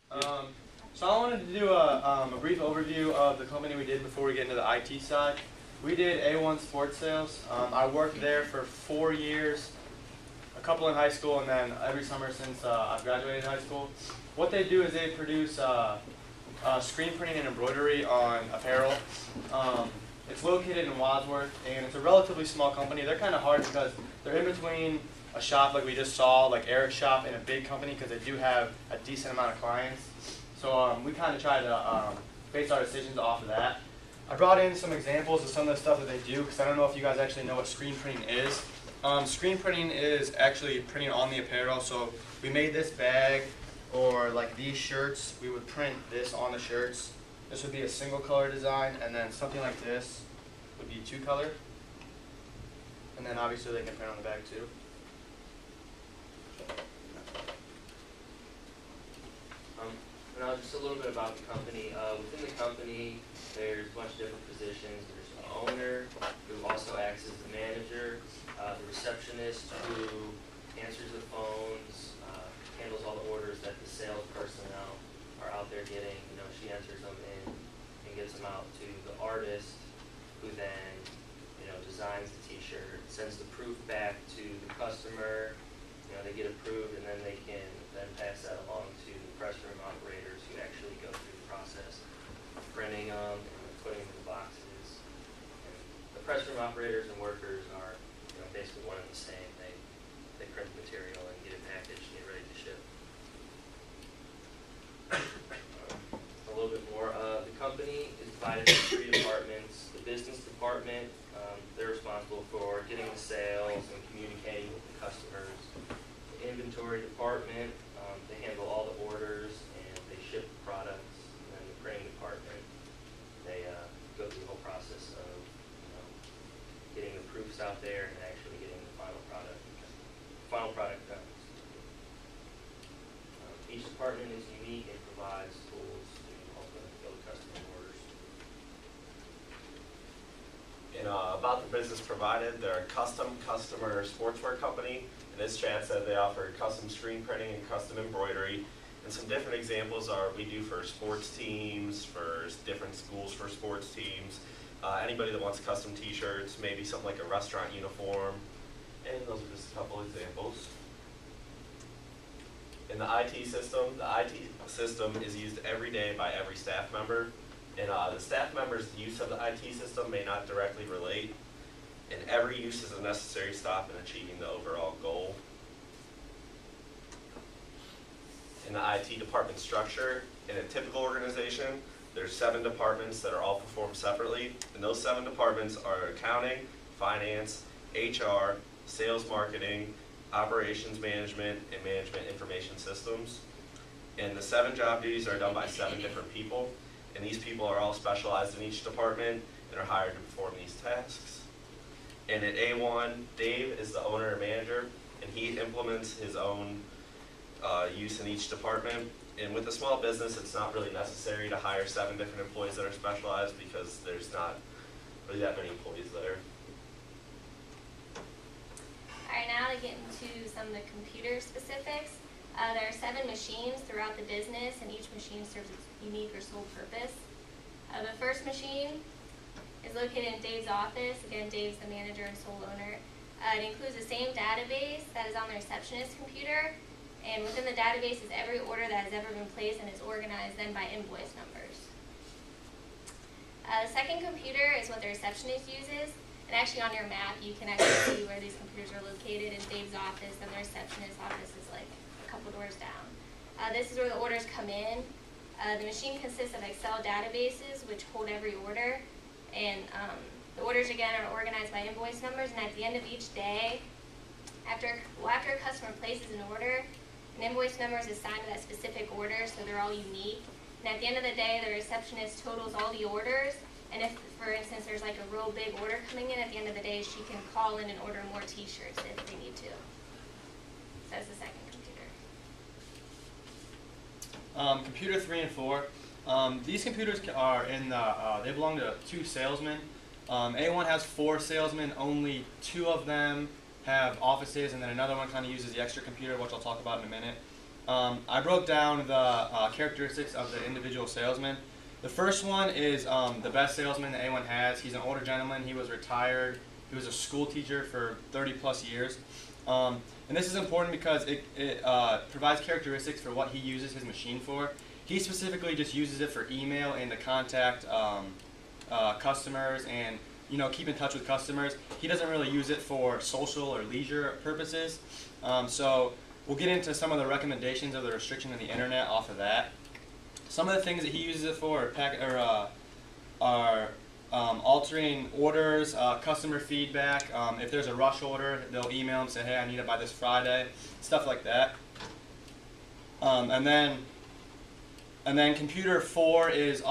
Um, so I wanted to do a brief overview of the company we did before we get into the IT side. We did A-1 Sports Sales. I worked there for 4 years, a couple in high school, and then every summer since I've graduated high school. What they do is they produce screen printing and embroidery on apparel. It's located in Wadsworth, and it's a relatively small company. They're kind of hard because they're in between a shop like we just saw, like Eric's shop, and a big company because they do have a decent amount of clients. So we kind of try to base our decisions off of that. I brought in some examples of some of the stuff that they do because I don't know if you guys actually know what screen printing is. Screen printing is actually printing on the apparel. So we made this bag or like these shirts, we would print this on the shirts. This would be a single color design, and then something like this would be 2-color. And then obviously they can print on the bag too. Now just a little bit about the company. Within the company, there's a bunch of different positions. There's an owner who also acts as the manager, the receptionist who answers the phones, handles all the orders that the sales personnel are out there getting. You know, she enters them in and gives them out to the artist, who then, you know, designs the T-shirt, sends the proof back to the customer. You know, they get approved, and then they can then pass that along to the press room operators who actually go through the process of printing them and putting them in the boxes. And the press room operators and workers are, you know, basically one and the same. They print the material and get it packaged and get ready to ship. A little bit more. The company is divided into 3 departments. The business department, they're responsible for getting the sales and communicating with the customers. The inventory department, they handle all the orders and they ship the products. And then the printing department, they go through the whole process of, you know, getting the proofs out there and actually getting the final product done. Each department is unique and provides tools to help them fill the customer orders. And about the business provided, they're a custom customer sportswear company. And as Chad said, they offer custom screen printing and custom embroidery. And some different examples are we do for sports teams, for different schools for sports teams, anybody that wants custom t-shirts, maybe something like a restaurant uniform. And those are just a couple examples. In the IT system is used every day by every staff member. And the staff member's use of the IT system may not directly relate, and every use is a necessary stop in achieving the overall goal. In the IT department structure, in a typical organization, there's 7 departments that are all performed separately, and those 7 departments are accounting, finance, HR, sales marketing, operations management, and management information systems. And the 7 job duties are done by 7 different people, and these people are all specialized in each department and are hired to perform these tasks. And at A1, Dave is the owner and manager, and he implements his own use in each department. And with a small business, it's not really necessary to hire 7 different employees that are specialized because there's not really that many employees there. Alright, now to get into some of the computer specifics. There are 7 machines throughout the business, and each machine serves its unique or sole purpose. The first machine is located in Dave's office. Again, Dave's the manager and sole owner. It includes the same database that is on the receptionist's computer, and within the database is every order that has ever been placed, and is organized then by invoice numbers. The second computer is what the receptionist uses. And actually on your map, you can actually see where these computers are located in Dave's office, and the receptionist's office is like a couple doors down. This is where the orders come in. The machine consists of Excel databases which hold every order, and the orders again are organized by invoice numbers, and at the end of each day, after a customer places an order, an invoice number is assigned to that specific order, so they're all unique. And at the end of the day, the receptionist totals all the orders. And if, for instance, there's like a real big order coming in, at the end of the day, she can call in and order more t-shirts if they need to. So that's the second computer. Computer 3 and 4. These computers are in the, they belong to 2 salesmen. A1 has 4 salesmen, only 2 of them have offices, and then another one kind of uses the extra computer, which I'll talk about in a minute. I broke down the characteristics of the individual salesman. The first one is the best salesman that A1 has. He's an older gentleman. He was retired. He was a school teacher for 30 plus years. And this is important because it provides characteristics for what he uses his machine for. He specifically just uses it for email and to contact customers and keep in touch with customers. He doesn't really use it for social or leisure purposes. So we'll get into some of the recommendations of the restriction of the internet off of that. Some of the things that he uses it for are altering orders, customer feedback. If there's a rush order, they'll email and say, hey, I need it by this Friday, stuff like that. And then computer 4 is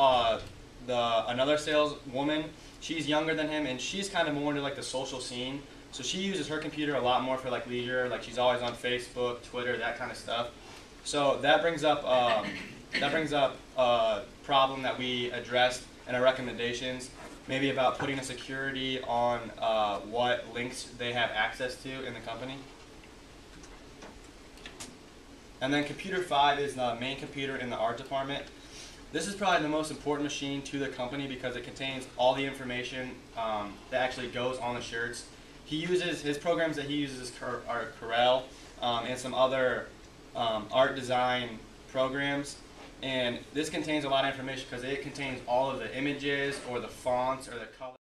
another saleswoman. She's younger than him, and she's kind of more into like the social scene. So she uses her computer a lot more for like leisure. Like she's always on Facebook, Twitter, that kind of stuff. So that brings up a problem that we addressed in our recommendations, maybe about putting a security on what links they have access to in the company. And then computer 5 is the main computer in the art department. This is probably the most important machine to the company because it contains all the information that actually goes on the shirts. His programs that he uses are Corel and some other art design programs. And this contains a lot of information because it contains all of the images or the fonts or the colors.